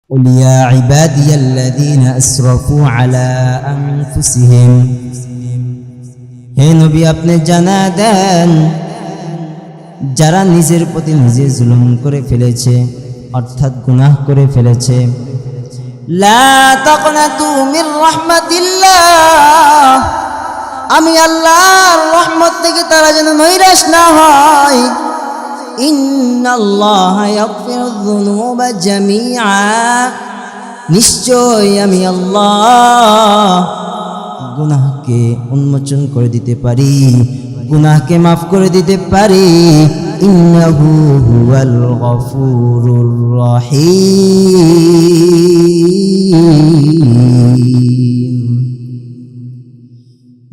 قل يا عبادي الذين أسرفوا على أنفسهم হে নবী আপনি জানা দেন যারা নিজের প্রতি নিজে জুলুম করে ফেলেছে অর্থাৎ গুনাহ করে ফেলেছে লা তাকনাতু মির রাহমাতিল্লাহ আমি আল্লাহর রহমত থেকে তারা যেন নৈরাশ না হয় ইন্নাল্লাহা ইয়াগফিরুয যুনুবা জামিআ নিশ্চয় আমি আল্লাহ গুনাহকে উন্মোচন করে দিতে পারি গুনাহকে মাফ করে দিতে পারি ইন্নাহু হুয়াল গফুরুর রহিম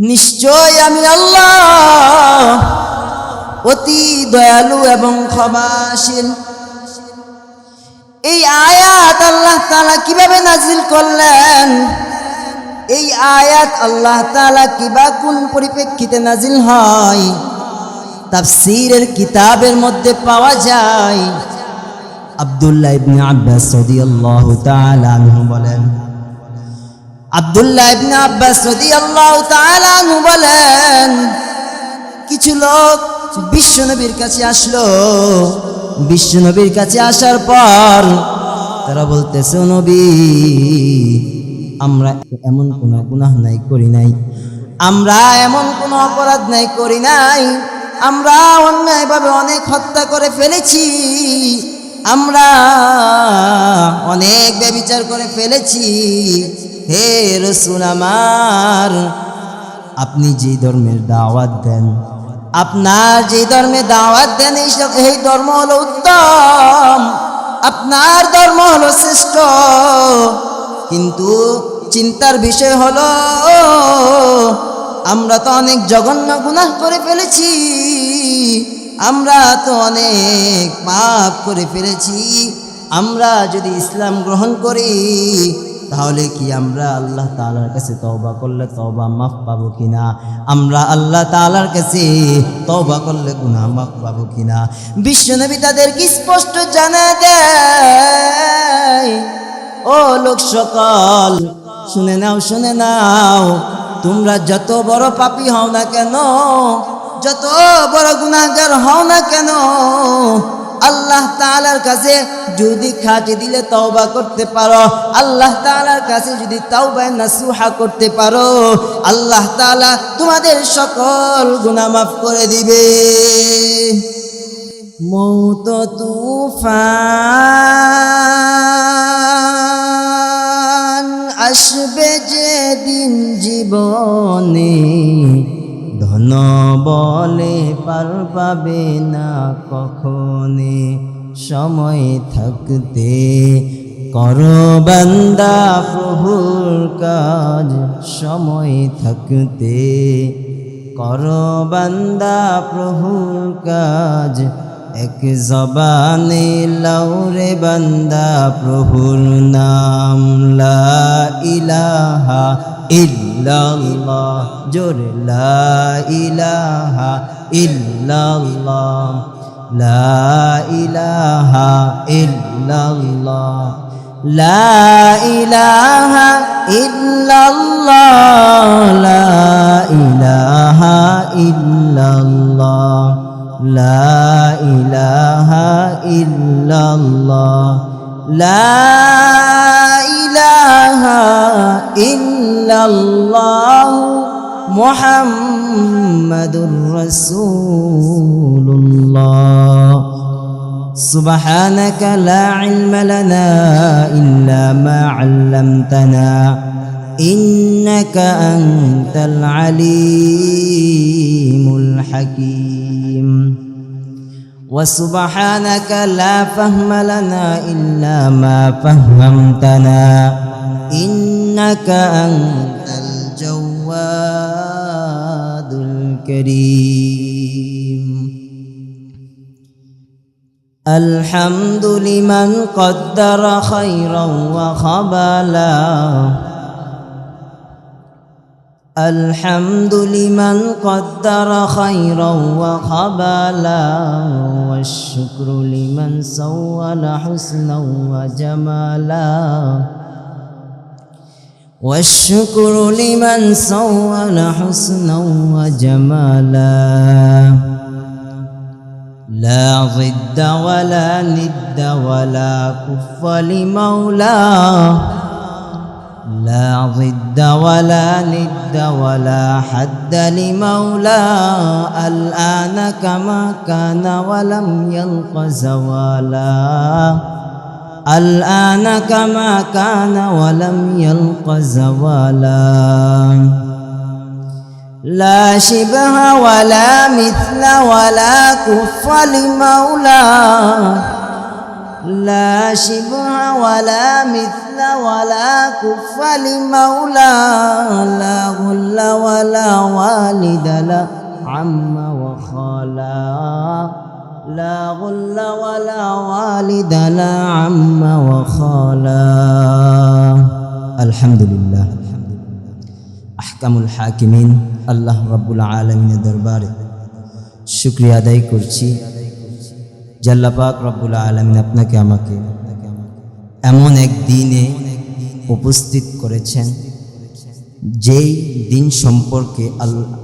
নিশ্চয় আমি আল্লাহ অতি দয়ালু এবং ক্ষমাশীল এই আয়াত আল্লাহ তাআলা কিভাবে নাজিল করলেন এই আয়াত আল্লাহ তাআলা কিবা কোন পরিপ্রেক্ষিতে নাজিল হয় তাফসীরের কিতাবের মধ্যে পাওয়া যায় আব্দুল্লাহ ইবনে আব্বাস রাদিয়াল্লাহু তাআলা আনহু বলেন আব্দুল্লাহ ইবনে আব্বাস রাদিয়াল্লাহু তাআলা আনহু বলেন কিছু লোক বিশ্বনবীর কাছে আসলো বিশ্বনবীর কাছে আসার পর তারা বলতেছে নবী আমরা এমন কোনো গুনাহ নাই করি নাই আমরা এমন কোনো অপরাধ নাই করি নাই আমরা অন্যায়ভাবে অনেক হত্যা করে ফেলেছি আমরা অনেক ব্যভিচার করে ফেলেছি হে রাসূল আমার আপনি যে ধর্মের দাওয়াত দেন আপনার যে ধর্মে দাওয়াত দেন এই ধর্ম হলো উত্তম আপনার ধর্ম হলো শ্রেষ্ঠ কিন্তু চিন্তার বিষয় হলো আমরা তো অনেক জঘন্য গুনাহ করে ফেলেছি আমরা তো অনেক পাপ করে ফেলেছি আমরা যদি ইসলাম গ্রহণ করি তাহলে কি আমরা আল্লাহ তাআলার কাছে তওবা করলে তওবা মাফ পাবো কিনা আমরা আল্লাহ তাআলার কাছে তওবা করলে গুনাহ মাফ পাবো কিনা বিশ্বনবী তাদেরকে স্পষ্ট জানা দেয় ও লোক সকল শুনে নাও তোমরা যত বড় পাপী হও না কেন যত বড় গুনাহগার হও না কেন আল্লাহ তাআলার কাছে যদি খাঁটি দিলে তওবা করতে পারো আল্লাহ তাআলার কাছে যদি তাওবা নাসুহা করতে পারো আল্লাহ তাআলা তোমাদের সকল গুনাহ মাফ করে দিবে মওত তুফান আসবে যেদিন জীবনে ধন বলে পার পাবে না কখনে সময় থাকতে করো বান্দা প্রভুর কাজ সময় থাকতে করো বান্দা প্রভুর কাজ এক জবানে লাউরে বান্দা প্রভুর নাম লা ইলাহা ইল্লাল্লাহ জোরে লা ইলাহা ইল্লাল্লাহ লা ইলাহা ইল্লাল্লাহ লা ইলাহা ইল্লাল্লাহ লা ইলাহা ইল্লাল্লাহ লা ইলাহা ইল্লাল্লাহ লা ইলাহা ইল্লাল্লাহ মুহাম্মাদুর রাসূলুল্লাহ সুবহানাকা লা ইলমা লানা ইল্লা মা 'আল্লামতানা ইন্নাকা আনতাল আলিমুল হাকীম وسبحانك لا فهم لنا إلا ما فهمتنا إنك أنت الجواد الكريم الحمد لمن قدر خيرا وخبلا الحمد لمن قدر خيرا وخبالا والشكر لمن سول حسنا وجمالا والشكر لمن سول حسنا وجمالا لا ضد ولا ند ولا كف لمولاه لا ضد ولا ند ولا حد لمولاه الآن كما كان ولم يلق زوالا الآن كما كان ولم يلق زوالا لا شبه ولا مثل ولا كف لمولاه لا شبه ولا مثل ولا كف لمولاه لا غل ولا والد لا عم وخالا لا غل ولا والد لا عم وخالا الحمد لله আহকামুল হাকিমিন আল্লাহ রাব্বুল আলামিনের দরবারে শুকরিয়া আদায় করছি যে আল্লাহ পাক রব্বুল আলামিন আপনাকে আমাকে এমন এক দিনে উপস্থিত করেছেন যেই দিন সম্পর্কে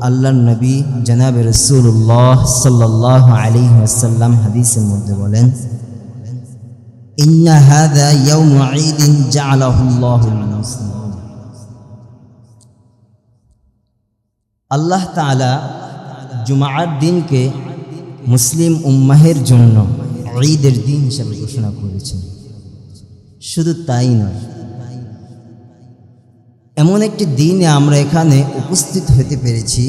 আল্লাহর নবী জনাবে রাসূলুল্লাহ সাল্লাল্লাহু আলাইহি ওয়াসাল্লাম হাদিসের মধ্যে বলেন ইন্না হাযা ইয়াউমু ঈদিন জাআলাহুল্লাহু লিল-মুসলিমিন আল্লাহ তাআলা জুমার দিনকে মুসলিম উম্মাহের জন্য ঈদের দিন হিসেবে ঘোষণা করেছেন। শুধু তাই নয়, এমন একটি দিনে আমরা এখানে উপস্থিত হতে পেরেছি,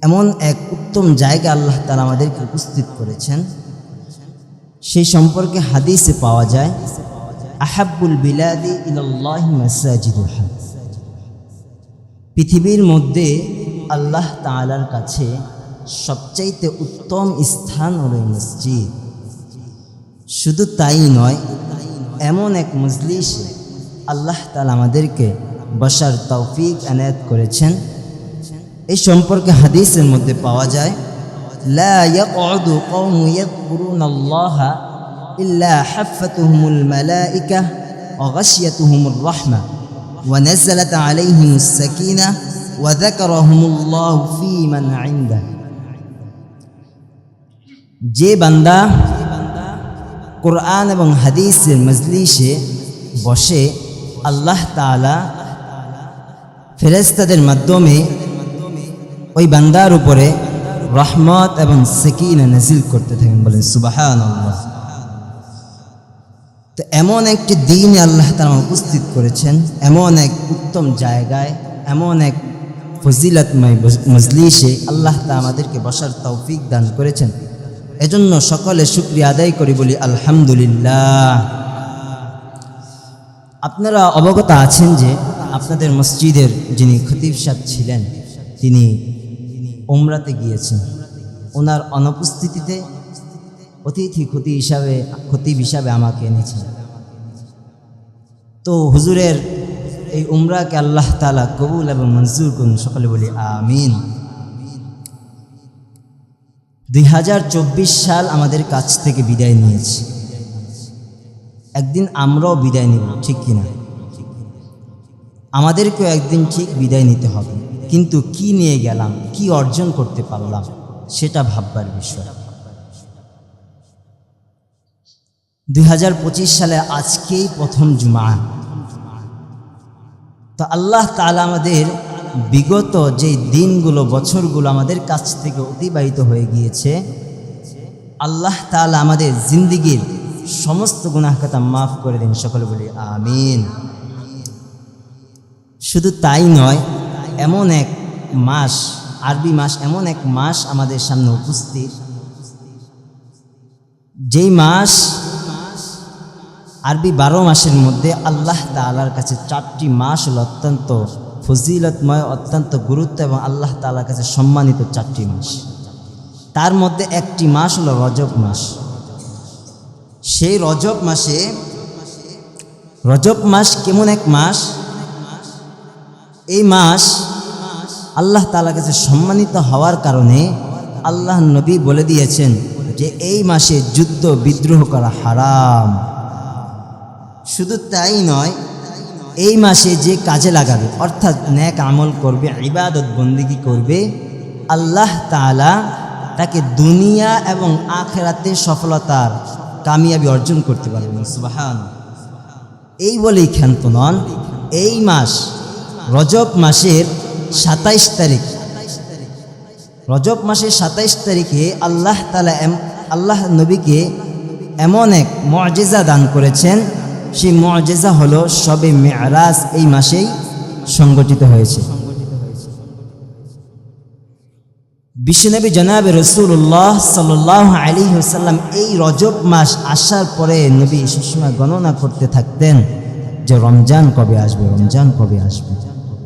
এমন এক উত্তম জায়গা আল্লাহ তাআলা আমাদেরকে উপস্থিত করেছেন। সেই সম্পর্কে হাদিসে পাওয়া যায় আহাব্বুল বিলাদি ইলাল্লাহি মাসাজিদুহা, পৃথিবীর মধ্যে আল্লাহ তাআলার কাছে সবচাইতে উত্তম স্থান হলো মসজিদ। শুধু তাই নয়, এমন এক মজলিসে আল্লাহ তাআলা আমাদেরকে বসার তৌফিক এনায়েত করেছেন। এই সম্পর্কে হাদিসের মধ্যে পাওয়া যায় লা ইয়াকউদু কওমুন ইয়াযকুরুনাল্লাহা ইল্লা হাফাতুহুমুল মালায়েকা ওয়া গাশিয়াতুহুমুর রাহমা ওয়া নাযালাত আলাইহিমুস সাকিনাহ ওয়া যাকারাহুমুল্লাহু ফী মান ইনদাহু। যে বান্দা কোরআন এবং হাদিসের মজলিসে বসে আল্লাহ তাআলা ফেরেশতাদের মাধ্যমে ওই বান্দার উপরে রহমত এবং সাকিনা নাজিল করতে থাকেন, বলেন সুবহানাল্লাহ। তো এমন একটি দিনে আল্লাহ তাআলা উপস্থিত করেছেন, এমন এক উত্তম জায়গায়, এমন এক ফজিলতময় মজলিসে আল্লাহ তাআলা আমাদেরকে বসার তৌফিক দান করেছেন। এজন্য সকলে শুকরিয়া আদায় করি, বলি আলহামদুলিল্লাহ। আপনারা অবগত আছেন যে আপনাদের মসজিদের যিনি খতিব সাহেব ছিলেন তিনি উমরাতে গিয়েছেন। ওনার অনুপস্থিতিতে অতিথি খতিব হিসাবে আমাকে এনেছেন। তো হুজুরের এই উমরাকে আল্লাহ তাআলা কবুল এবং মঞ্জুর করুন, সকলে বলি আমিন। 2024 সাল আমাদের কাছ থেকে বিদায় নিয়েছে, একদিন আমরাও বিদায় নিব, ঠিক কিনা? আমাদেরকেও একদিন ঠিক বিদায় নিতে হবে, কিন্তু কি নিয়ে গেলাম, কি অর্জন করতে পারলাম, সেটা ভাববার বিষয়। 2025 সালে আজকেই প্রথম জুমা। তো আল্লাহ তাআলা আমাদের বিগত যে দিনগুলো, বছরগুলো আমাদের কাছ থেকে অতিবাহিত হয়ে গিয়েছে, আল্লাহ তাআলা আমাদের জিন্দেগির সমস্ত গুনাহ খাতা মাফ করে দিন, সকলে বলি আমিন। শুধু তাই নয়, এমন এক মাস, আরবি মাস, এমন এক মাস আমাদের সামনে উপস্থিত, যেই মাস আরবি 12 মাসের মধ্যে আল্লাহ তাআলার কাছে 4টি মাস হল অত্যন্ত ফজিলতময়, অত্যন্ত গুরুত্ব এবং আল্লাহ তাআলার কাছে সম্মানিত 4টি মাস। তার মধ্যে একটি মাস হলো রজব মাস। সেই রজব মাসে, রজব মাস কেমন এক মাস, এই মাস আল্লাহ তাআলার কাছে সম্মানিত হওয়ার কারণে আল্লাহ নবী বলে দিয়েছেন যে এই মাসে যুদ্ধ বিদ্রোহ করা হারাম। শুধু তাই নয়, এই মাসে যে কাজে লাগাবে অর্থাৎ নেক আমল করবে, ইবাদত বন্দেগী করবে, আল্লাহ তাআলা তাকে দুনিয়া এবং আখিরাতে সফলতার কামিয়াবি অর্জন করতে পারবেন। সুবহানাল্লাহ। এই বলেই ক্ষান্ত নন, এই মাস রজব মাসের 27 তারিখ, রজব মাসের 27 তারিখে আল্লাহ তাআলা আল্লাহ নবীকে এমন এক মুআজিজা দান করেছেন। সেই মুআজিজা হলো শবে মেরাজ এই মাসেই সংগঠিত হয়েছে। বিশ্বনবী জনাবে রাসূলুল্লাহ সাল্লাল্লাহু আলাইহি ওয়াসাল্লাম এই রজব মাস আসার পরে নবী সবসময় গণনা করতে থাকতেন যে রমজান কবে আসবে, রমজান কবে আসবে,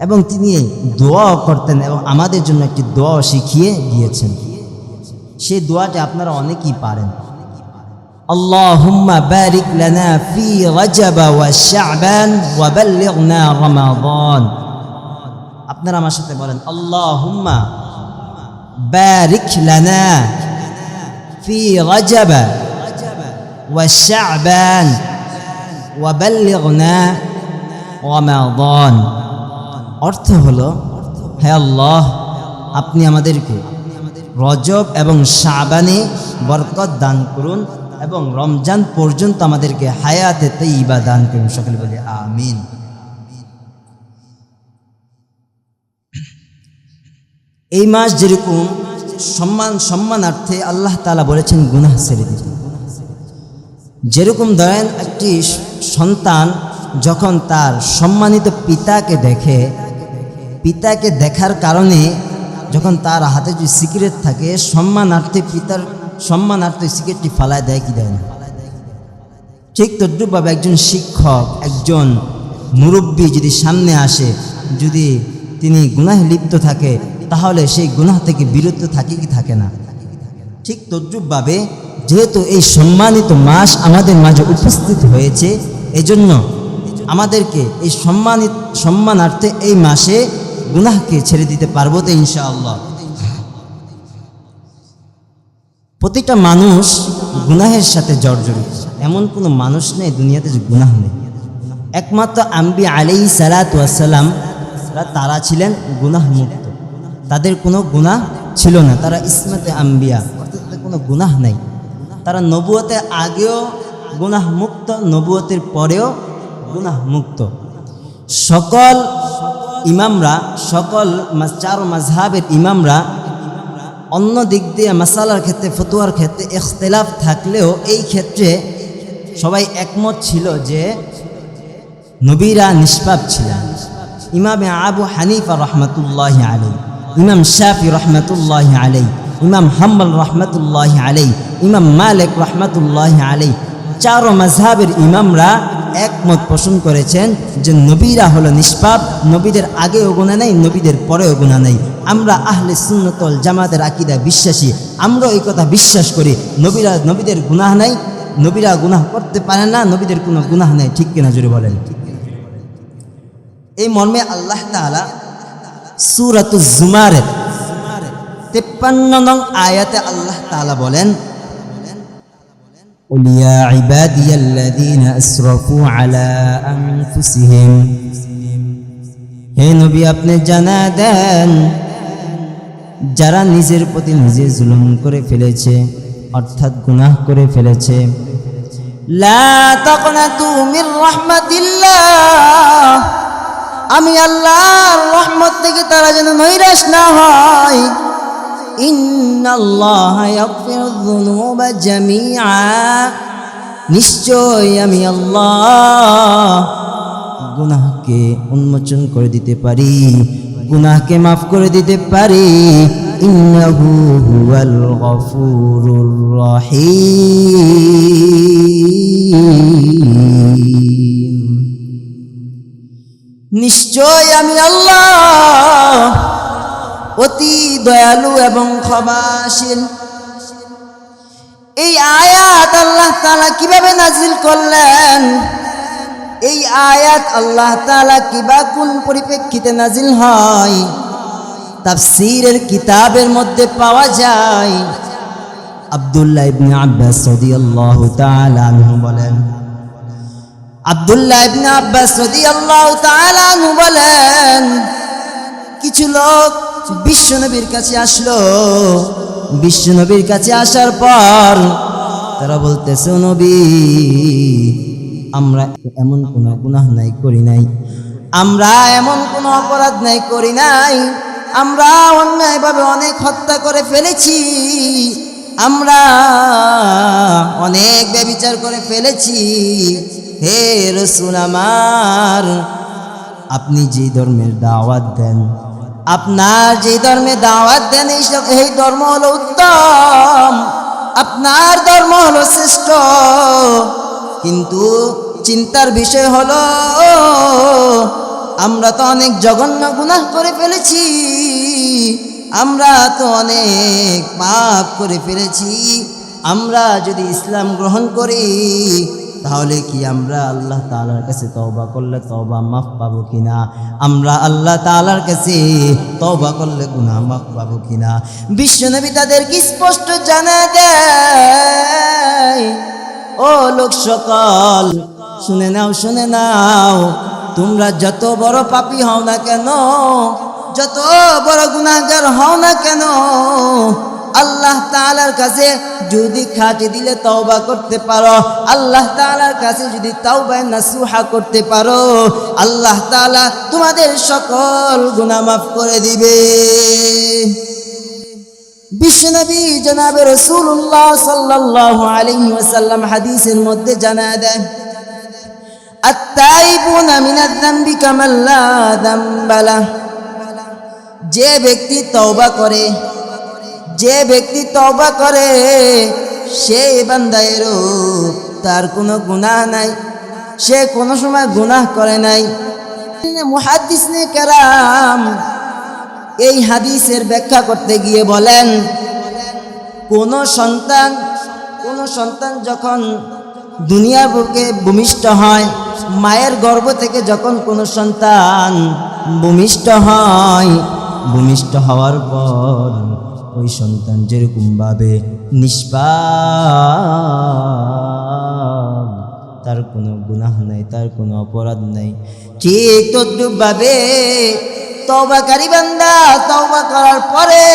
এবং তিনি দোয়া করতেন এবং আমাদের জন্য একটি দোয়া শিখিয়ে দিয়েছেন। সেই দোয়াটা আপনারা অনেকেই পারেন। আল্লাহুম্মা বারিক লানা ফি রজব ওয়া শাবান ওয়া বাল্লিগনা রমাদান। আপনারা আমার সাথে বলেন, আল্লাহুম্মা বারিক লানা ফি রজব ওয়া শাবান ওয়া বাল্লিগনা রমাদান। অর্থ হলো, হে আল্লাহ, আপনি আমাদেরকে রজব এবং শাবানে বরকত দান করুন এবং রমজান পর্যন্ত আমাদেরকে হায়াতে তাইয়্যিবা দান করুন। সকলে বলি আমিন। এই মাস যেরকম সম্মানার্থে আল্লাহ তাআলা বলেছেন গুনাহ ছেড়ে দিতে। যেরকম ধরেন একটি সন্তান যখন তার সম্মানিত পিতাকে দেখে, পিতাকে দেখার কারণে যখন তার হাতে যদি সিগারেট থাকে, সম্মানার্থে পিতার সম্মানার্থে সিগারেটটি ফালায় দেয় কি দেয় না? ঠিক তদ্রূপভাবে একজন শিক্ষক, একজন মুরব্বী যদি সামনে আসে, যদি তিনি গুনাহে লিপ্ত থাকে, তাহলে সেই গুনাহ থেকে বিরত থাকে কি থাকে না? ঠিক তদ্রূপভাবে যেহেতু এই সম্মানিত মাস আমাদের মাঝে উপস্থিত হয়েছে, এজন্য আমাদেরকে এই সম্মানার্থে এই মাসে গুনাহকে ছেড়ে দিতে পারবো তো ইনশাআল্লাহ। প্রতিটা মানুষ গুনাহের সাথে জর্জরিত, এমন কোনো মানুষ নেই দুনিয়াতে যে গুনাহ নেই। একমাত্র আম্বিয়া আলাইহিস সালাতু ওয়াস সালাম তারা ছিলেন গুনাহ মুক্ত, তাদের কোনো গুনাহ ছিল না, তারা ইসমাতে আম্বিয়া, অর্থাৎ তাদের কোনো গুনাহ নেই। তারা নবুয়তের আগেও গুনাহ মুক্ত, নবুয়তের পরেও গুনাহ মুক্ত। সকল ইমামরা, সকল 4 মাযহাবের ইমামরা অন্য দিক দিয়ে মাসালার ক্ষেত্রে, ফতোয়ার ক্ষেত্রে ইখতিলাফ থাকলেও এই ক্ষেত্রে সবাই একমত ছিল যে নবীরা নিষ্পাপ ছিলেন। ইমাম আবু হানিফা রহমাতুল্লাহি আলাইহি, ইমাম শাফি রহমাতুল্লাহি আলাইহি, ইমাম হাম্বল রহমাতুল্লাহি আলাইহি, ইমাম মালিক রহমাতুল্লাহি আলাইহি, 4 মাযহাবের ইমামরা একমত পোষণ করেছেন যে নবীরা হলো নিষ্পাপ, নবীদের আগেও গুনাহ নেই, নবীদের পরেও গুনাহ নেই। আমরা আহলে সুন্নাত ওয়াল জামাতের আকীদা বিশ্বাসী, আমরা এই কথা বিশ্বাস করি নবীদের গুনাহ নাই, নবীরা গুনাহ করতে পারে না, নবীদের কোনো গুনাহ নেই। ঠিক কিনা জোরে বলেন? এই মর্মে আল্লাহ তাআলা সূরাতুজ জুমারের 53 নং আয়াতে আল্লাহ তাআলা বলেন, قل يا عبادي الذين أسرفوا على أنفسهم। হে নবী, আপনি জানা দেন যারা নিজের প্রতি নিজে জুলুম করে ফেলেছে, অর্থাৎ গুনাহ করে ফেলেছে, লা তাকনাতু মির রাহমাতিল্লাহ, আমি আল্লাহর রহমত থেকে তারা যেন নৈরাশ না হয়। ইন্নাল্লাহা ইয়াগফিরুয যুনুবা জামিআ, নিশ্চয় আমি আল্লাহ গুনাহকে উন্মোচন করে দিতে পারি, গুনাহকে মাফ করে দিতে পারি। ইন্নাহু হুয়াল গফুরুর রহিম, নিশ্চয় আমি আল্লাহ অতি দয়ালু এবং ক্ষমাশীল। এই আয়াত আল্লাহ তাআলা কিভাবে নাজিল করলেন? এই আয়াত আল্লাহ তাআলা কিবা কোন পরিপ্রেক্ষিতে নাজিল হয় তাফসীরের কিতাবের মধ্যে পাওয়া যায়। আব্দুল্লাহ ইবনে আব্বাস রাদিয়াল্লাহু তাআলা আনহু বলেন, আব্দুল্লাহ ইবনে আব্বাস রাদিয়াল্লাহু তাআলা আনহু বলেন, কিছু লোক বিশ্বনবীর কাছে আসলো। বিশ্বনবীর কাছে আসার পর তারা বলতেছে, নবী, আমরা এমন কোনো গুনাহ নাই করি নাই, আমরা এমন কোনো অপরাধ নাই করি নাই, আমরা অন্যায়ভাবে অনেক হত্যা করে ফেলেছি, আমরা অনেক ব্যভিচার করে ফেলেছি। হে রাসূল আমার, আপনি যে ধর্মের দাওয়াত দেন, আপনার যে ধর্মে দাওয়াত দেন এই ধর্ম হলো উত্তম, আপনার ধর্ম হলো শ্রেষ্ঠ। কিন্তু চিন্তার বিষয় হলো আমরা তো অনেক জঘন্য গুনাহ করে ফেলেছি, আমরা তো অনেক পাপ করে ফেলেছি। আমরা যদি ইসলাম গ্রহণ করি তাহলে কি আমরা আল্লাহ তাআলার কাছে তওবা করলে তওবা মাফ পাবো কিনা? আমরা আল্লাহ তাআলার কাছে তওবা করলে গুনাহ মাফ পাবো কিনা? বিশ্বনবী তাদেরকে স্পষ্ট জানা দেয়, ও লোক সকল, শুনে নাও, শুনে নাও, তোমরা যত বড় পাপী হও না কেন, যত বড় গুনাহগার হও না কেন, আল্লাহ তাআলার কাছে যদি খাঁটি দিলে তওবা করতে পারো, আল্লাহ তাআলার কাছে যদি তাওবা নাসুহা করতে পারো, আল্লাহ তাআলা তোমাদের সকল গুনাহ মাফ করে দিবে। বিশ্বনবী জনাবে রাসূলুল্লাহ সাল্লাল্লাহু আলাইহি ওয়াসাল্লাম হাদিসের মধ্যে জানায় দেন, আত-তাইবুনা মিনাদ যামবি কামান লা যামবা লাহ, যে ব্যক্তি তওবা করে, যে ব্যক্তি তওবা করে সে বান্দায়েরও তার কোনো গুনাহ নাই, সে কোনো সময় গুনাহ করে নাই। মুহাদ্দিসনে কেরাম এই হাদিসের ব্যাখ্যা করতে গিয়ে বলেন, কোন সন্তান যখন দুনিয়ার বুকে ভূমিষ্ঠ হয়, মায়ের গর্ভ থেকে যখন কোনো সন্তান ভূমিষ্ঠ হয়, ভূমিষ্ঠ হওয়ার পর ওই সন্তান যেরকমভাবে নিষ্পাপ, তার কোনো গুনাহ নাই, তার কোনো অপরাধ নাই, ঠিক তদ্রূপভাবে তওবাকারী বান্দা তওবা করার পরে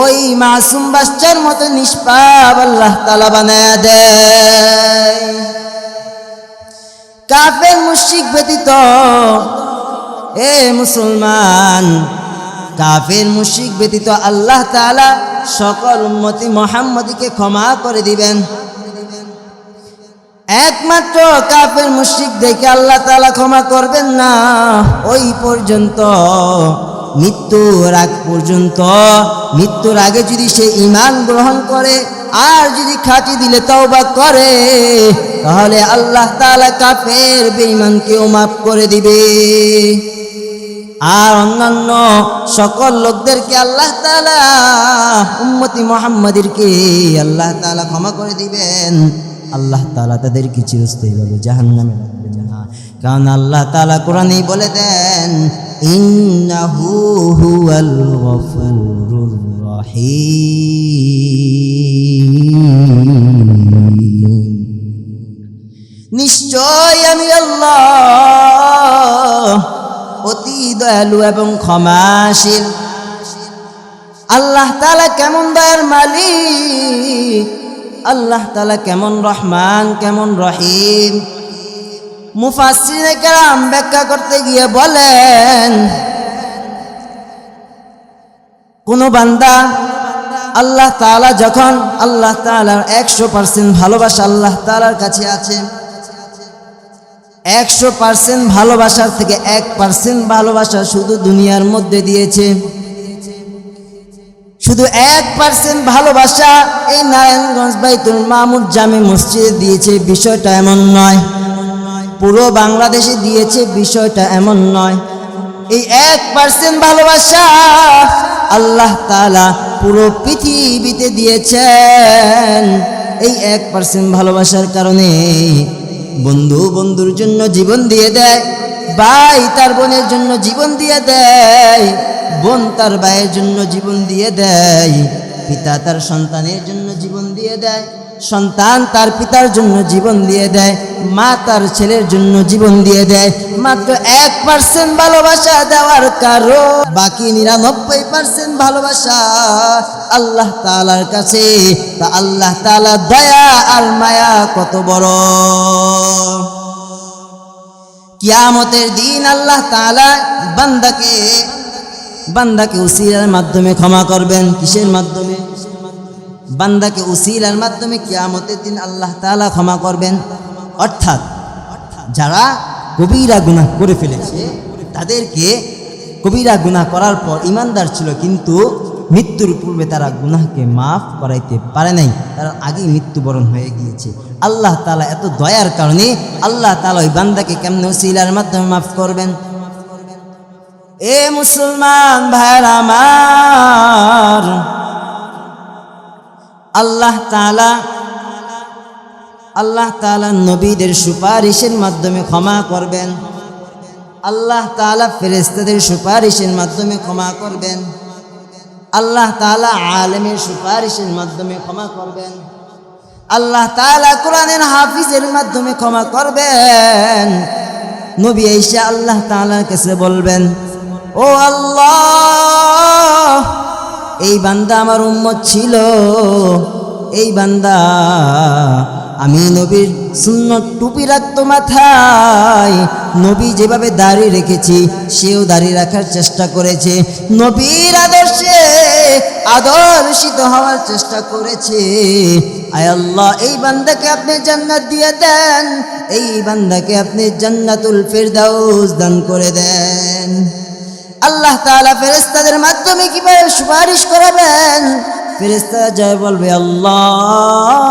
ওই মাসুম বাচ্চার মতো নিষ্পাপ আল্লাহ তাআলা বানায়া দেয়। কাফের মুশরিক ব্যতীত, এ মুসলমান, কাফের মুশরিক ব্যতীত আল্লাহ তাআলা সকল উম্মতি মুহাম্মদীকে ক্ষমা করে দিবেন। একমাত্র কাফের মুশরিকদেরকে আল্লাহ তাআলা ক্ষমা করবেন না। ওই পর্যন্ত, মৃত্যুর আগ পর্যন্ত, মৃত্যুর আগে যদি সে ঈমান গ্রহণ করে আর যদি খাঁটি দিলে তওবা করে, তাহলে আল্লাহ তাআলা কাফের বেঈমানকেও মাফ করে দিবে। আর অন্যান্য সকল লোকদেরকে আল্লাহ তাআলা, উম্মতি মুহাম্মাদীরকে আল্লাহ তাআলা ক্ষমা করে দিবেন। আল্লাহ তাআলা তাদেরকে চিরস্থায়ীভাবে জাহান্নামে রাখবেন না, কারণ আল্লাহ তাআলা কোরআনেই বলে দেন, ইন্নাহু হুয়াল গফুরুর রহিম, নিশ্চয় আমি আল্লাহ অতি দয়ালু এবং ক্ষমাশীল। আল্লাহ তাআলা কেমন দয়ার মালিক, আল্লাহ তাআলা কেমন রহমান, কেমন রহিম। মুফাসসিরিনে কেরাম ব্যাখ্যা করতে গিয়ে বলেন, কোন বান্দা আল্লাহ তাআলা যখন, আল্লাহ তাআলার 100% ভালোবাসা আল্লাহ তাআলার কাছে আছে, 100% ভালোবাসার থেকে 1% ভালোবাসা শুধু দুনিয়ার মধ্যে দিয়েছে। শুধু 1% ভালোবাসা এই নারায়ণগঞ্জ বাইতুল মামুর জামে মসজিদে দিয়েছে, বিষয়টা এমন নয়। পুরো বাংলাদেশে দিয়েছে, বিষয়টা এমন নয়। এই 1% ভালোবাসা আল্লাহ তাআলা পুরো পৃথিবীতে দিয়েছেন। এই 1% ভালোবাসার কারণে বন্ধু বন্ধুর জন্য জীবন দিয়ে দেয়, ভাই তার বোনের জন্য জীবন দিয়ে দেয়, বোন তার ভাইয়ের জন্য জীবন দিয়ে দেয়, পিতা তার সন্তানের জন্য জীবন দিয়ে দেয়, সন্তান তার পিতার জন্য জীবন দিয়ে দেয়, মা তার ছেলের জন্য জীবন দিয়ে দেয়। মাত্র 1% ভালোবাসা দেওয়ার কারণ বাকি 99% ভালোবাসা আল্লাহ তাআলার কাছে। তা আল্লাহ তাআলা দয়া আর মায়া কত বড়! কিয়ামতের দিন আল্লাহ তাআলা বান্দাকে উসিলার মাধ্যমে ক্ষমা করবেন। কিসের মাধ্যমে? বান্দাকে উসিলার মাধ্যমে কিয়ামতের দিন আল্লাহ তাআলা ক্ষমা করবেন। অর্থাৎ যারা কবিরা গুনাহ করে ফেলেছে, তাদেরকে কবিরা গুনাহ করার পর ইমানদার ছিল, কিন্তু মৃত্যুর পূর্বে তারা গুনাহকে মাফ করাইতে পারে নাই, তারা আগেই মৃত্যুবরণ হয়ে গিয়েছে। আল্লাহ তাআলা এত দয়ার কারণে আল্লাহ তাআলা ওই বান্দাকে কেমনে উসিলার মাধ্যমে মাফ করবেন? এ মুসলমান ভাইরা আমার, আল্লাহ তাআলা নবীদের সুপারিশের মাধ্যমে ক্ষমা করবেন। আল্লাহ তাআলা ফেরেশতাদের সুপারিশের মাধ্যমে ক্ষমা করবেন। আল্লাহ তাআলা আলেমের সুপারিশের মাধ্যমে ক্ষমা করবেন। আল্লাহ তাআলা কোরআনের হাফিজের মাধ্যমে ক্ষমা করবেন। নবী আয়েশা আল্লাহ তাআলার কাছে বলবেন, ও আল্লাহ, এই বান্দা আমার উম্মত ছিল, এই বান্দা আমি নবীর সুন্নত টুপি রাখতো মাথায়, নবী যেভাবে দাড়ি রেখেছি সেও দাড়ি রাখার চেষ্টা করেছে, নবীর আদর্শে আদর্শিত হওয়ার চেষ্টা করেছে। আয় আল্লাহ, এই বান্দাকে আপনি জান্নাত দিয়ে দেন, এই বান্দাকে আপনি জান্নাতুল ফেরদাউস দান করে দেন। আল্লাহ তাআলা ফেরেশতাদের মাধ্যমে কিভাবে সুপারিশ করাবেন? ফেরেশতারা যায় বলবে, আল্লাহ,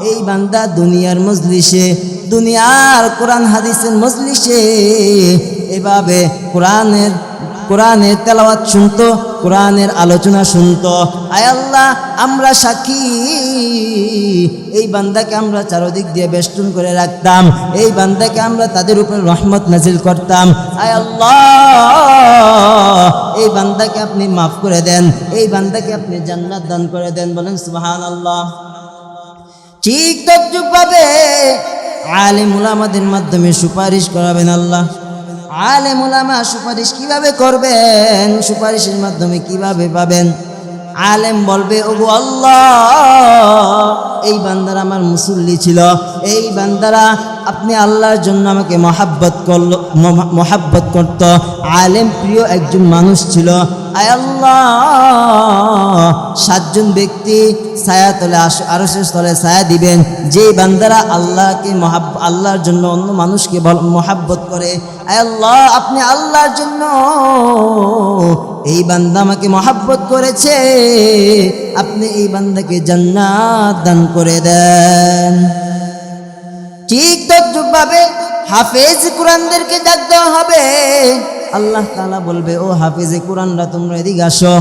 এই বান্দা দুনিয়ার মজলিসে, দুনিয়ার কোরআন হাদিসের মজলিসে এভাবে কোরআনের তেলাওয়াত শুনতো, কোরআনের আলোচনা শুনতো। আয় আল্লাহ, আমরা সাক্ষী, এই বান্দাকে আমরা চারদিক দিয়ে বেষ্টন করে রাখতাম, এই বান্দাকে আমরা তাদের উপর রহমত নাজিল করতাম। আয় আল্লাহ, এই বান্দাকে আপনি মাফ করে দেন, এই বান্দাকে আপনি জান্নাত দান করে দেন। বলেন সুবহানাল্লাহ। ঠিক তদ্রূপভাবে আলেম উলামাদের মাধ্যমে সুপারিশ করাবেন আল্লাহ। আলেম উলামা সুপারিশ কিভাবে করবেন? সুপারিশের মাধ্যমে কিভাবে পাবেন? আলেম বলবে, ওগো আল্লাহ, এই বান্দারা আমার মুসল্লি ছিল, এই বান্দারা আপনি আল্লাহর জন্য আমাকে মহাব্বত করত, আলেম প্রিয় একজন মানুষ ছিল। আয় আল্লাহ, 7 জন ব্যক্তি ছায়া তলে আরশের তলে ছায়া দিবেন, যে বান্দারা আল্লাহর জন্য অন্য মানুষকে মহাব্বত করে। আয় আল্লাহ, আপনি আল্লাহর জন্য এই বান্দা আমাকে মহাব্বত করেছে, আপনি এই বান্দাকে জান্নাত দান করে দেন। ঠিক তদ্রূপভাবে হাফেজ কোরআনদেরকে ডাক দেওয়া হবে। আল্লাহ তাআলা বলবে, ও হাফেজে কোরআনরা, তোমরা এদিকে আসো।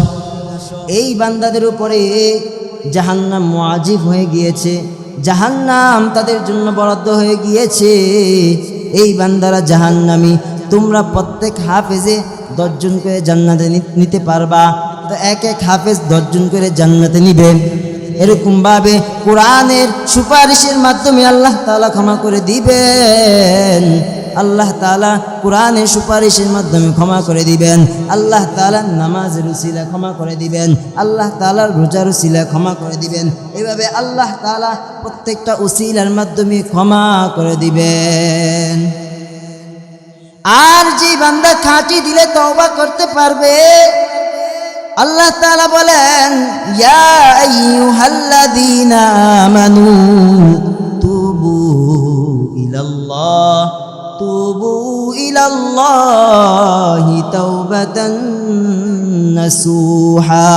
এই বান্দাদের উপরে জাহান্নাম মুআজিব হয়ে গিয়েছে, জাহান্নাম তাদের জন্য বরাদ্দ হয়ে গিয়েছে, এই বান্দারা জাহান্নামী। তোমরা প্রত্যেক হাফেজে 10 জন করে জান্নাতে নিতে পারবা, তো এক হাফেজ 10 জন করে জান্নাতে নিবেন। এরকমভাবে কোরআনের সুপারিশের মাধ্যমে আল্লাহ তাআলা ক্ষমা করে দিবেন। আল্লাহ তাআলা কোরআনের সুপারিশের মাধ্যমে ক্ষমা করে দিবেন। আল্লাহ তাআলা নামাজের উসিলা ক্ষমা করে দিবেন। আল্লাহ তাআলা রোজার উসিলা ক্ষমা করে দিবেন। এভাবে আল্লাহ তাআলা প্রত্যেকটা উসিলার মাধ্যমে ক্ষমা করে দিবেন। আর যে বান্দা খাঁটি দিলে তওবা করতে পারবে, আল্লাহ তাআলা বলেন, ইয়া আইয়ুহাল্লাযীনা আমানু তুবু ইলাল্লাহি তাওবাতান নাসুহা।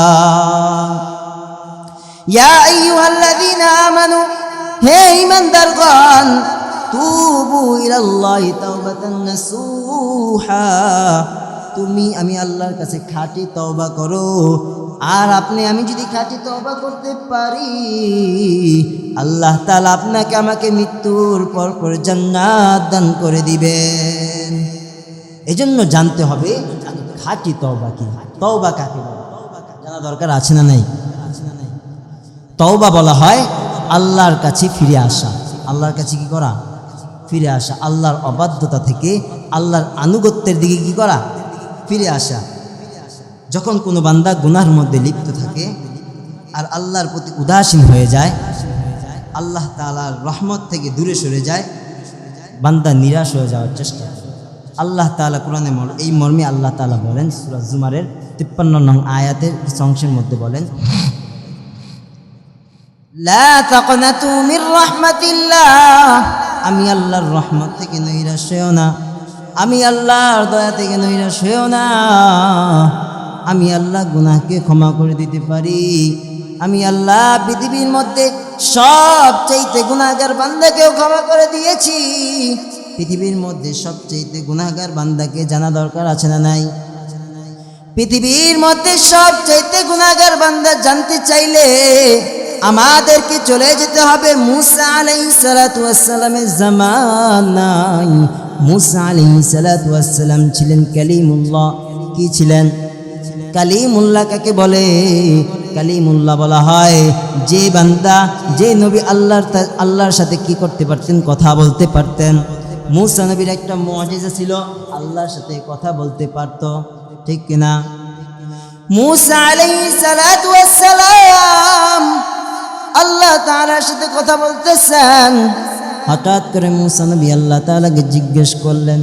ইয়া আইয়ুহাল্লাযীনা আমানু, হে ঈমানদারগণ, তুবু ইলাল্লাহি তাওবাতান নাসুহা, তুমি আমি আল্লাহর কাছে খাঁটি তওবা করো, আর আপনি আমি যদি খাঁটি তওবা করতে পারি, আল্লাহ তাআলা আপনাকে আমাকে মৃত্যুর পর জান্নাত দান করে দিবেন। এজন্য জানতে হবে খাঁটি তওবা কি, তওবা কাকে বলে জানা দরকার আছে না নাই? তওবা বলা হয় আল্লাহর কাছে ফিরে আসা। আল্লাহর কাছে কি করা? ফিরে আসা। আল্লাহর অবাধ্যতা থেকে আল্লাহর আনুগত্যের দিকে কি করা? ফিরে আসা। যখন কোনো বান্দা গুনাহের মধ্যে লিপ্ত থাকে আর আল্লাহর প্রতি উদাসীন হয়ে যায়, আল্লাহ তাআলার রহমত থেকে দূরে সরে যায়, বান্দা নিরাশ হয়ে যাওয়ার চেষ্টা করে। আল্লাহ তাআলা কোরআনে এই মর্মে আল্লাহ তাআলা বলেন, সূরা জুমারের 53 নং আয়াতের কিছু অংশের মধ্যে বলেন, লা তাকনাতু মির রাহমাতিল্লাহ, আমি আল্লাহর রহমত থেকে নৈরাশ হইও না, আমি আল্লাহর দয়া থেকে নৈরাশ হইও না। আমি আল্লাহ গুনাহকে ক্ষমা করে দিতে পারি। আমি আল্লাহ পৃথিবীর মধ্যে সবচাইতে গুনাহগার বান্দাকেও ক্ষমা করে দিয়েছি। পৃথিবীর মধ্যে সবচাইতে গুনাহগার বান্দাকে জানা দরকার আছে না নাই? পৃথিবীর মধ্যে সবচাইতে গুনাহগার বান্দা জানতে চাইলে আমাদেরকে চলে যেতে হবে মুসা আলাইহিস সালাতু ওয়াস সালামের জামানায়। মুসা আলাইহিস সালাতু ওয়াস সালাম ছিলেন কালিমুল্লাহ। কি ছিলেন? কালিমুল্লাহ কাকে বলে? কালিমুল্লাহ বলা হয় যে বান্দা, যে নবী আল্লাহর সাথে কি করতে পারতেন? কথা বলতে পারতেন। মুসা নবীর একটা মুআজিজা ছিল, আল্লাহর সাথে কথা বলতে পারতো, ঠিক কিনা? মুসা আলাইহিস সালাতু ওয়াস সালাম আল্লাহ তাআলার সাথে কথা বলতেছেন। হঠাৎ করে মুসা নবী আল্লাহ তাআলাকে জিজ্ঞেস করলেন,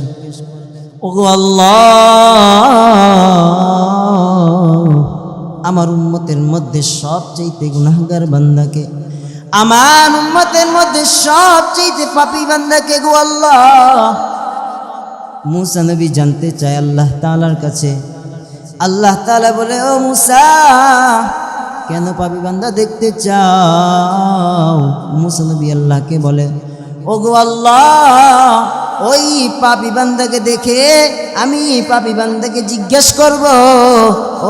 ওগো আল্লাহ, আমার উম্মতের মধ্যে সবচাইতে গুনাহগার বান্দাকে, আমার উম্মতের মধ্যে সবচাইতে পাপী বান্দাকে গো আল্লাহ? মুসা নবী জানতে চায় আল্লাহ তাআলার কাছে। আল্লাহ তাআলা বলে, ও মুসা, কেন পাপী বান্দা দেখতে চাও? মুসা নবী আল্লাহকে বলে, ওগো আল্লাহ, ওই পাপী বান্দাকে দেখে আমি পাপী বান্দাকে জিজ্ঞেস করব,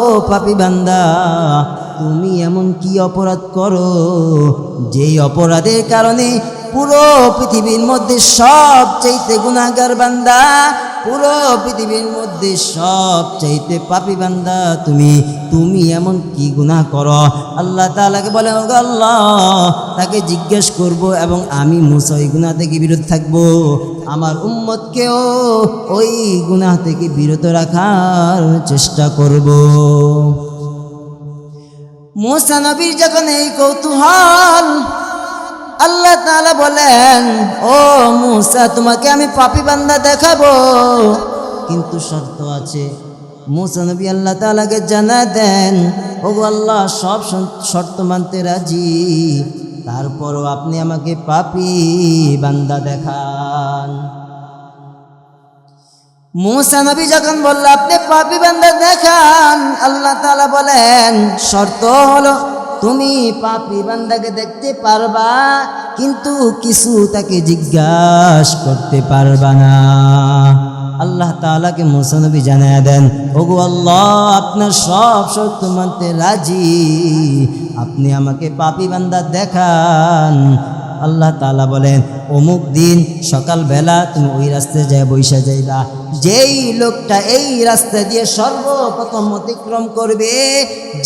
ও পাপী বান্দা, তুমি এমন কি অপরাধ করো যেই অপরাধের কারণে পুরো পৃথিবীর মধ্যে সবচাইতে গুনাহগার বান্দা, পুরো পৃথিবীর মধ্যে সবচাইতে পাপী বান্দা তুমি এমন কি গুনাহ করো? আল্লাহ তাআলাকে বলে, ও আল্লাহ, তাকে জিজ্ঞেস করব এবং আমি মুসা ওই গুনাহ থেকে বিরত থাকব, আমার উম্মতকেও ওই গুনাহ থেকে বিরত রাখার চেষ্টা করব। মুসা নবীর যখন এই কৌতূহল, আল্লাহ তাআলা বলেন, ও মুসা, তোমাকে আমি পাপী বান্দা দেখাবো, কিন্তু শর্ত আছে। মুসা নবী আল্লাহ তাআলাকে জানা দেন, ওগো আল্লাহ, সব শর্ত মানতে রাজি, তারপরও আপনি আমাকে পাপী বান্দা দেখান। মুসা নবী যখন বলল আপনি পাপী বান্দা দেখান, আল্লাহ তাআলা বলেন, শর্ত হলো তুমি পাপী বান্দাকে দেখতে পারবা, কিন্তু কিছু তাকে জিজ্ঞাসা করতে পারবা না। আল্লাহ তাআলাকে মুসা নবী জানায়া দেন, ওগো আল্লাহ, আপনার সব শর্ত মানতে রাজি, আপনি আমাকে পাপী বান্দা দেখান। আল্লাহ তাআলা বলেন, অমুক দিন সকালবেলা তুমি ওই রাস্তায় যায় বৈশা যাইবা, যেই লোকটা এই রাস্তা দিয়ে সর্বপ্রথম অতিক্রম করবে,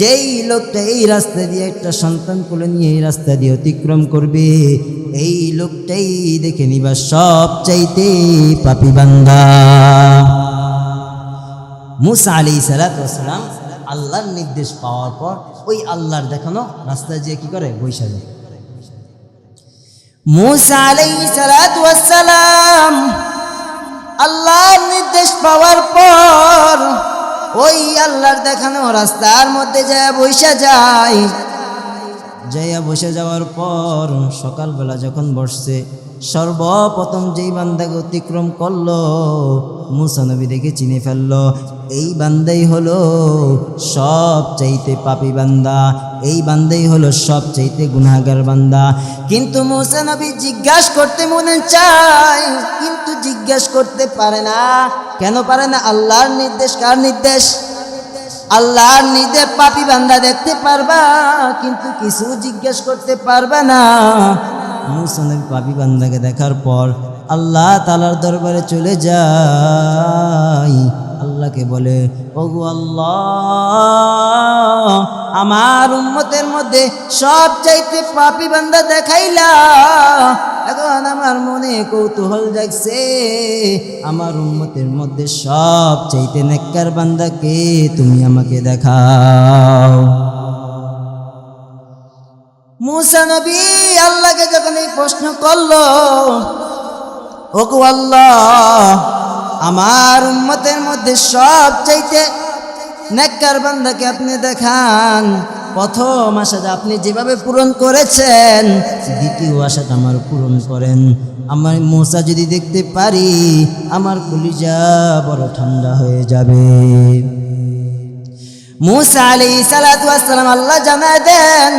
যেই লোকটা এই রাস্তা দিয়ে একটা সন্তান কোলে নিয়ে এই রাস্তা দিয়ে অতিক্রম করবে, এই লোকটাই দেখে নিবা সবচাইতে পাপী বান্দা। মুসা আলাইহিস সালাতু ওয়াস সালাম আল্লাহর নির্দেশ পাওয়ার পর ওই আল্লাহর দেখানো রাস্তায় যে কি করে? বৈশা যায়। মুসা আলাইহিস সালাতু ওয়াস সালাম আল্লাহর নির্দেশ পাওয়ার পর ওই আল্লাহর দেখানো রাস্তার মধ্যে যায় বৈশা যায়। যাইয়া বসে যাওয়ার পর সকালবেলা যখন বসছে, সর্বপ্রথম যেই বান্দাকে অতিক্রম করলো মুসা নবী দেখে চিনে ফেললো এই বান্দাই হলো সবচাইতে পাপী বান্দা, এই বান্দাই হলো সবচাইতে গুনাহগার বান্দা। কিন্তু মুসা নবী জিজ্ঞাসা করতে মনে চায়, কিন্তু জিজ্ঞাসা করতে পারে না। কেন পারে না? আল্লাহর নির্দেশ। কার নির্দেশ? আল্লাহর নির্দেশ। পাপী বান্দা দেখতে পারবা কিন্তু কিছু জিজ্ঞেস করতে পারবে না। মুসা নবী পাপী বান্দাকে দেখার পর আল্লাহ তাআলার দরবারে চলে যায়, আল্লাহকে বলে, ওগো আল্লাহ, আমার উম্মতের মধ্যে সবচাইতে পাপী বান্দা দেখাইলা, এখন আমার মনে কৌতূহল জাগছে, আমার উম্মতের মধ্যে সবচাইতে নেককার বান্দাকে তুমি আমাকে দেখাও। মুসা নবী আল্লাহকে যখন এই প্রশ্ন করলো, ওগো আল্লাহ, আমার উম্মতের মধ্যে সবচাইতে নেককার বান্দাকে আপনি দেখান। প্রথম আশাটা আপনি যেভাবে পূরণ করেছেন, দ্বিতীয় আশাটা আমার পূরণ করেন। আমার মুসা যদি দেখতে পারি, আমার কলিজা বড় ঠান্ডা হয়ে যাবে। মুসা আলাইহিস সালাতু ওয়াস সালাম আল্লাহ জানায় দেন,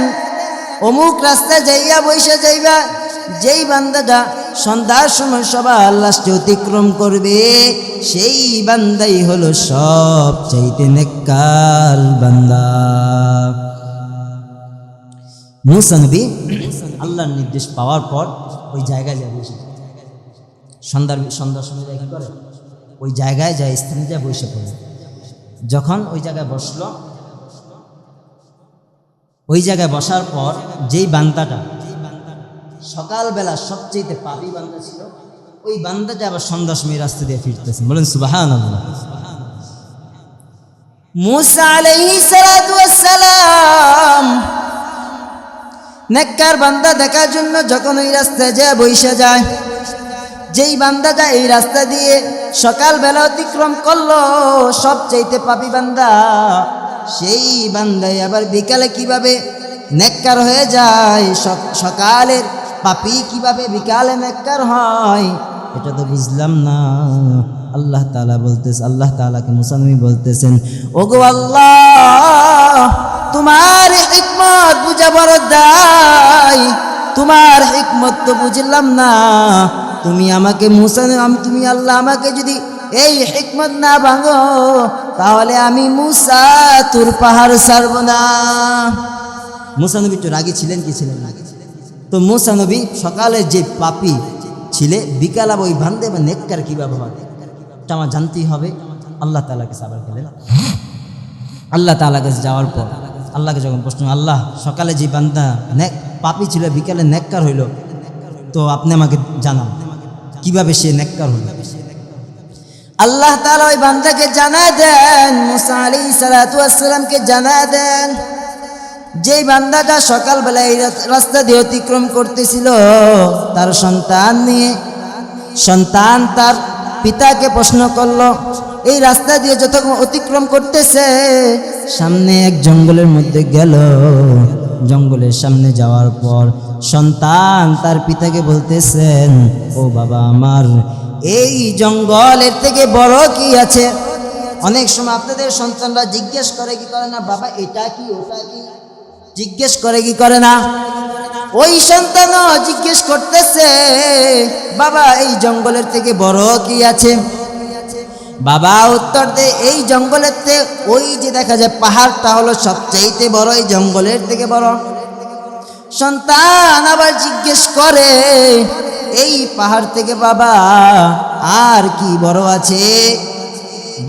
অমুক রাস্তায় যাইয়া বৈশা যাইবা, যেই বান্দাটা সন্ধ্যার সময় সবার লাস্টে অতিক্রম করবে, সেই বান্দাই হলো সবচাইতে নেককার বান্দা। মুসা নবী আল্লাহর নির্দেশ পাওয়ার পর ওই জায়গায় যায় বসে, সন্ধ্যার সময় কি করে? ওই জায়গায় যায়, স্থানে যায় বসে পড়ে। যখন ওই জায়গায় বসলো, ওই জায়গায় বসার পর যেই বান্দাটা সকালবেলা সবচেয়ে পাপী বান্দা ছিল, ওই বান্দাটা আবার সন্ধ্যার সময় রাস্তা দিয়ে ফিরতেছে। বলেন সুবহানাল্লাহ। মুসা আলাইহিস সালাতু ওয়াস সালাম নেককার বান্দা দেখার জন্য যখন ওই রাস্তায় যায় বৈশা যায়, যেই বান্দাটা এই রাস্তা দিয়ে সকালবেলা অতিক্রম করলো, সবচাইতে পাপী বান্দা, সেই বান্দায় আবার বিকালে কিভাবে নেককার হয়ে যায়, সকালের পাপী কিভাবে বিকালে নেককার হয়, এটা তো বুঝলাম না। আল্লাহ তাআলা বলতেছে, আল্লাহ তাআলাকে মুসা নবী বলতেছেন, ওগো আল্লাহ, তোমার হিকমত বুঝা বড় দায়, তোমার হিকমত তো বুঝলাম না। তুমি আমাকে মুসা, তুমি আল্লাহ আমাকে যদি এই হিকমত না ভাঙো, তাহলে আমি মুসা তোর পাহাড় ছাড়ব না। মুসা নবী তো রাগী ছিলেন কি ছিলেন না? তো মুসা নবী সকালে যে পাপী ছিলে, বিকাল ওই বান্দে বা নেককার কিভাবে হয় এটা আমার জানতেই হবে। আল্লাহ তাআলাকে সাবার করলেন। আল্লাহ তাআলার কাছে যাওয়ার পর আল্লাহকে যখন প্রশ্ন, আল্লাহ, সকালে যে বান্দা পাপী ছিল বিকালে নেককার হইল, তো আপনি আমাকে জানান কিভাবে সে নেককার হইল। আল্লাহ তাআলা ওই বান্দাকে জানা দেন, মুসা আলাইহিস সালাতু ওয়াস সালামকে জানা দেন, যেই বান্দাটা সকালবেলা এই রাস্তা দিয়ে অতিক্রম করতেছিল তার সন্তান নিয়ে, সন্তান তার পিতাকে প্রশ্ন করলো, এই রাস্তা দিয়ে যতক্ষণ অতিক্রম করতেছে, সামনে এক জঙ্গলের মধ্যে গেল। জঙ্গলের সামনে যাওয়ার পর সন্তান তার পিতাকে বলতেছেন, ও বাবা আমার, এই জঙ্গলের থেকে বড় কি আছে? অনেক সময় আপনাদের সন্তানরা জিজ্ঞেস করে কি করে না, বাবা এটা কি ওটা কি, জিজ্ঞেস করে কি করে না? ওই সন্তানও জিজ্ঞেস করতেছে, বাবা এই জঙ্গলের থেকে বড় কি আছে? বাবা উত্তর দেয়, এই জঙ্গলের থেকে ওই যে দেখা যায় পাহাড়টা হলো সবচাইতে বড়, এই জঙ্গলের থেকে বড়। সন্তান আবার জিজ্ঞেস করে, এই পাহাড় থেকে বাবা আর কি বড় আছে?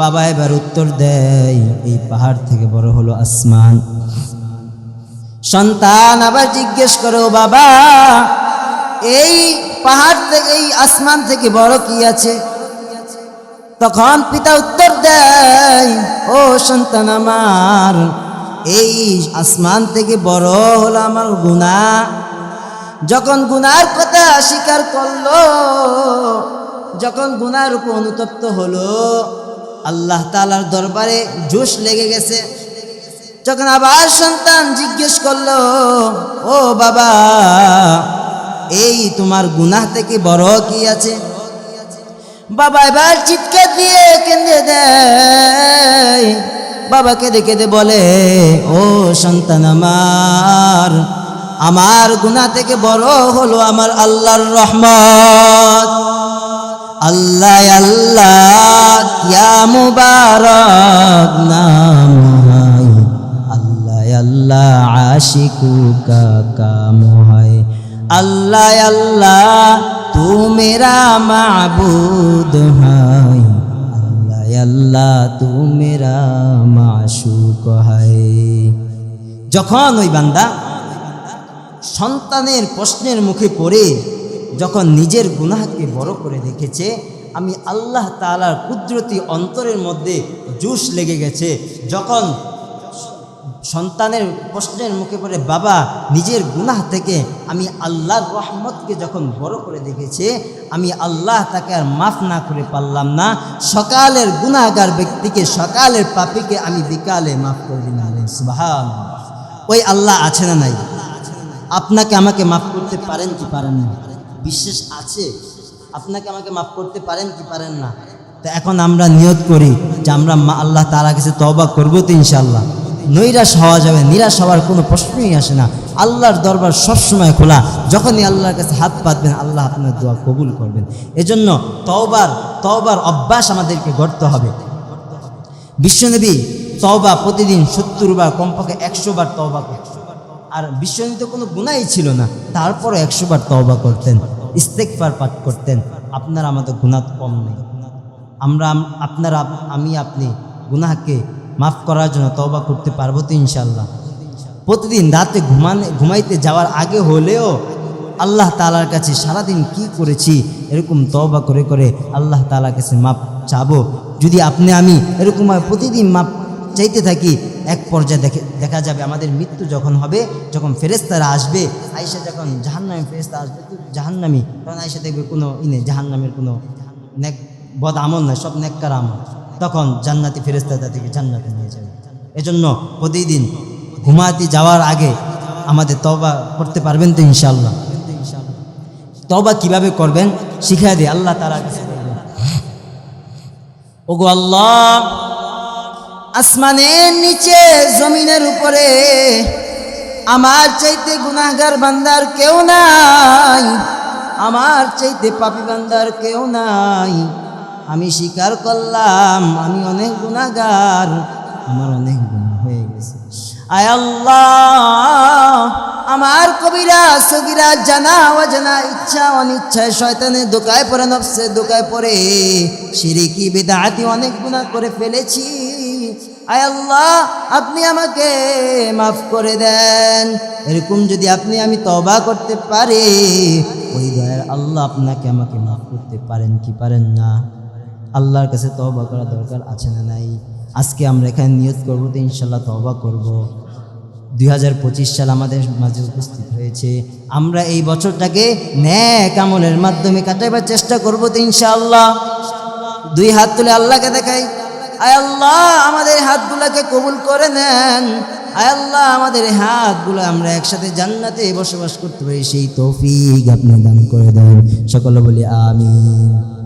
বাবা এবার উত্তর দেয়, এই পাহাড় থেকে বড় হলো আসমান। সন্তান আবার জিজ্ঞেস করো, বাবা এই পাহাড় থেকে, এই আসমান থেকে বড় কি আছে? তখন পিতা উত্তর দেয়, ও সন্তান আমার, এই আসমান থেকে বড় হলো আমার গুনাহ। যখন গুনার কথা স্বীকার করলো, যখন গুনার উপর অনুতপ্ত হলো, আল্লাহ তাআলার দরবারে জোশ লেগে গেছে। যখন আবার সন্তান জিজ্ঞেস করলো, ও বাবা এই তোমার গুনাহ থেকে বড় কি আছে? বাবা এবার চিৎকার দিয়ে কেঁদে দেয়। বাবা কেঁদে কেঁদে বলে, ও সন্তান আমার গুনাহ থেকে বড় হলো আমার আল্লাহর রহমত। আল্লাহ আল্লাহ কিয়া মুবারক নাম হায়, আল্লাহ আল্লাহ আশিকু কা কাম হায়, আল্লাহ আল্লাহ তু মেরা মাবুদ হায়, আল্লাহ আল্লাহ তু মেরা মাশুক হায়। যখন ওই বান্দা সন্তানের প্রশ্নের মুখে পড়ে যখন নিজের গুনাহকে বড় করে দেখেছে, আমি আল্লাহ তাআলার কুদরতি অন্তরের মধ্যে জোশ লেগে গেছে। যখন সন্তানের প্রশ্নের মুখে পড়ে বাবা নিজের গুনাহ থেকে আমি আল্লাহর রহমতকে যখন বড় করে দেখেছে, আমি আল্লাহ তাকে আর মাফ না করে পারলাম না। সকালের গুনাহগার ব্যক্তিকে, সকালের পাপীকে আমি বিকালে মাফ করে দিলাম। সুবহানাল্লাহ। ওই আল্লাহ আছে না নাই? আপনাকে আমাকে মাফ করতে পারেন কি পারেন না? বিশ্বাস আছে আপনাকে আমাকে মাফ করতে পারেন কি পারেন না? তো এখন আমরা নিয়ত করি যে আমরা আল্লাহ তাআলার কাছে তওবা করবো তো ইনশাআল্লাহ। নৈরাশ হওয়া যাবে, নিরাশ হওয়ার কোনো প্রশ্নই আসে না। আল্লাহর দরবার সবসময় খোলা। যখনই আল্লাহর কাছে হাত পাতবেন আল্লাহ আপনার দোয়া কবুল করবেন। এজন্য তওবার অভ্যাস আমাদেরকে গড়তে হবে। বিশ্বনবী তওবা প্রতিদিন 70 বার, কমপক্ষে 100 বার তওবা করতেন। আর বিশ্বনবী তো কোনো গুনাহই ছিল না, তারপরও 100 বার তওবা করতেন, ইস্তেগফার পাঠ করতেন। আপনার আমাদের গুনাহ কম নেই। আমি আপনি গুনাহকে মাফ করার জন্য তওবা করতে পারবো তো ইনশাআল্লাহ। প্রতিদিন রাতে ঘুমাইতে যাওয়ার আগে হলেও আল্লাহ তাআলার কাছে সারাদিন কি করেছি এরকম তওবা করে করে আল্লাহ তাআলার কাছে মাফ চাবো। যদি আপনি আমি এরকম প্রতিদিন মাফ চাইতে থাকি, এক পর্যায়ে দেখা যাবে আমাদের মৃত্যু যখন হবে, যখন ফেরেশতারা আসবে, আয়েশা যখন জাহান্নামী ফেরেশতা আসবে, তো জাহান্নামী তখন আয়েশা দেখবে কোনো জাহান্নামের কোনো নেক বদ আমল নয়, সব নেককার আমল। তখন জান্নাতি ফেরেশতা তাদেরকে জান্নাতে নিয়ে যাবে। এজন্য প্রতিদিন ঘুমাতে যাওয়ার আগে আমাদের তওবা করতে পারবেন তো ইনশাআল্লাহ? তওবা কিভাবে করবেন শিখিয়ে দিয়ে আল্লাহ তাআলার কাছে বলবেন, ওগো আল্লাহ, আসমানের নিচে জমিনের উপরে আমার চাইতে গুনাহগার বান্দার কেউ নাই, আমার চাইতে পাপী বান্দার কেউ নাই। আমি স্বীকার করলাম আমি অনেক গুনাহগার, আমার অনেক গুনাহ হয়ে গেছে। আয় আল্লাহ, আমার কবিরা সগীরা জানা অজানা ইচ্ছা অনিচ্ছায় শয়তানের ধোঁকায় পড়ে, নফসের ধোঁকায় পড়ে শিরকি বিদআতি অনেক গুনাহ করে ফেলেছি। আয় আল্লাহ, আপনি আমাকে মাফ করে দেন। এরকম যদি আমি তওবা করতে পারি, ওই দয়ার আল্লাহ আপনাকে আমাকে মাফ করতে পারেন কি পারেন না? আল্লাহর কাছে তওবা করা দরকার আছে না নাই? আজকে আমরা এখানে নিয়ত করবো তো ইনশাআল্লাহ তওবা করব। 2025 সাল আমাদের মাঝে উপস্থিত হয়েছে। আমরা এই বছরটাকে নেক আমলের মাধ্যমে কাটাবার চেষ্টা করবো তো ইনশাআল্লাহ। 2 হাত তুলে আল্লাহকে দেখাই, আয় আল্লাহ আমাদের হাতগুলোকে কবুল করে নেন। আয় আল্লাহ আমাদের হাতগুলো আমরা একসাথে জান্নাতে বসবাস করতে পারি, সেই তৌফিক আপনি দান করে দেন। সকলে বলি আমিন।